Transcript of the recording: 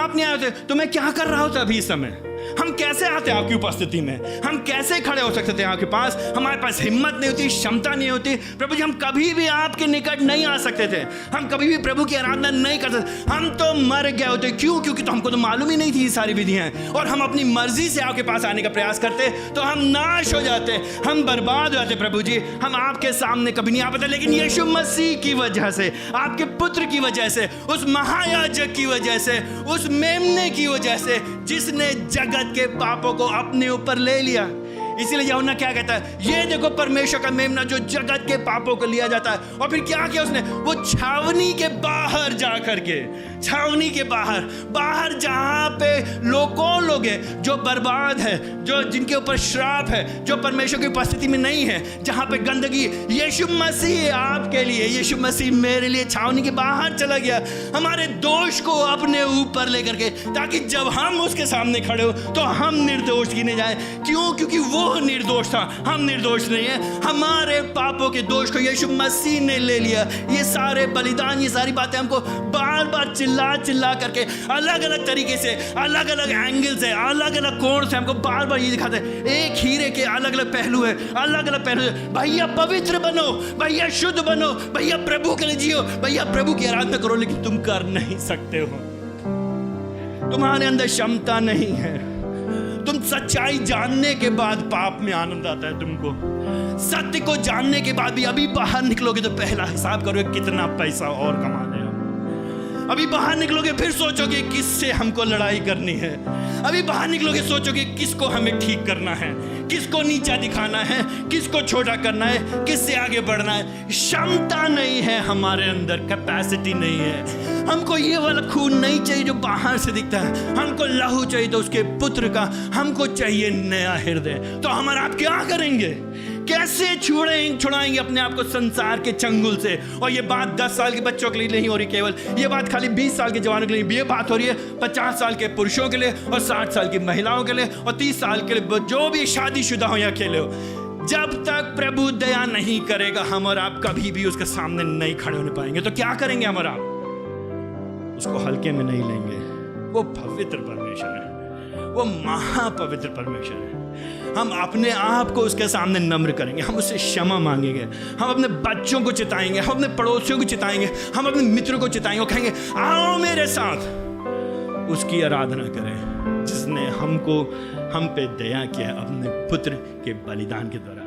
आप नहीं आए होते तो मैं क्या कर रहा होता अभी इस समय? हम कैसे आते आपकी उपस्थिति में? हम कैसे खड़े हो सकते थे आपके पास? हमारे पास हिम्मत नहीं होती, क्षमता नहीं होती। प्रभु जी, हम कभी भी आपके निकट नहीं आ सकते थे, हम कभी भी प्रभु की आराधना नहीं कर सकते। हम तो मर गए होते। क्यों? क्योंकि तो हमको तो मालूम ही नहीं थी ये सारी विधियां, और हम अपनी मर्जी से आपके पास आने का प्रयास करते तो हम नाश हो जाते, हम बर्बाद हो जाते। प्रभु जी, हम आपके सामने कभी नहीं आ पाते, लेकिन यीशु मसीह की वजह से, आपके पुत्र की वजह से, उस महायाजक की वजह से, उस मेमने की वजह से, जिसने जगत के पापों को अपने ऊपर ले लिया। इसीलिए यूहन्ना क्या कहता है? ये देखो परमेश्वर का मेमना जो जगत के पापों को लिया जाता है। और फिर क्या किया उसने? वो छावनी के बाहर जा करके, छावनी के बाहर जहां पे लोग हैं जो बर्बाद है, जो जिनके ऊपर श्राप है, जो परमेश्वर की उपस्थिति में नहीं है, जहां पे गंदगी, यीशु मसीह आपके लिए, यीशु मसीह मेरे लिए छावनी के बाहर चला गया, हमारे दोष को अपने ऊपर लेकर के, ताकि जब हम उसके सामने खड़े हो तो हम निर्दोष गिने जाए। क्यों? क्योंकि वो निर्दोष था, हम निर्दोष नहीं है। हमारे पापों के दोष को यीशु मसीह ने ले लिया। ये सारे बलिदान, ये सारी बातें हमको बार बार चिल्ला करके, अलग अलग तरीके से, अलग अलग एंगल से, अलग अलग कोण से हमको बार बार ये दिखाते हैं। एक हीरे के अलग अलग पहलू है, अलग अलग पहलू है। भैया पवित्र बनो, भैया शुद्ध बनो, भैया प्रभु के लिए जियो, भैया प्रभु की आराधना करो, लेकिन तुम कर नहीं सकते हो, तुम्हारे अंदर क्षमता नहीं है। तुम सच्चाई जानने के बाद पाप में आनंद आता है तुमको। सत्य को जानने के बाद भी अभी बाहर निकलोगे तो पहला हिसाब करोगे कितना पैसा और कमाना है। अभी बाहर निकलोगे फिर सोचोगे किससे हमको लड़ाई करनी है। अभी बाहर निकलोगे सोचोगे किसको हमें ठीक करना है, किसको नीचा दिखाना है, किसको छोटा करना है, किससे आगे बढ़ना है। क्षमता नहीं है हमारे अंदर, कैपेसिटी नहीं है। हमको ये वाला खून नहीं चाहिए जो बाहर से दिखता है, हमको लहू चाहिए तो उसके पुत्र का, हमको चाहिए नया हृदय। तो हमारा आप क्या करेंगे? कैसे छुड़ाएंगे अपने आप को संसार के चंगुल से? और ये बात 10 साल के बच्चों के लिए नहीं हो रही केवल, ये बात खाली 20 साल के जवानों के लिए, ये बात हो रही है 50 साल के पुरुषों के लिए, और 60 साल की महिलाओं के लिए, और 30 साल के लिए जो भी शादीशुदा हो या अकेले हो। जब तक प्रभु दया नहीं करेगा, हम और आप कभी भी उसके सामने नहीं खड़े होने पाएंगे। तो क्या करेंगे हम और आप? उसको हल्के में नहीं लेंगे। वो पवित्र परमेश्वर है, वो महापवित्र परमेश्वर है। हम अपने आप को उसके सामने नम्र करेंगे, हम उससे क्षमा मांगेंगे, हम अपने बच्चों को चिताएंगे, हम अपने पड़ोसियों को चिताएंगे, हम अपने मित्रों को चिताएंगे और कहेंगे आओ मेरे साथ उसकी आराधना करें जिसने हम पे दया किया अपने पुत्र के बलिदान के द्वारा।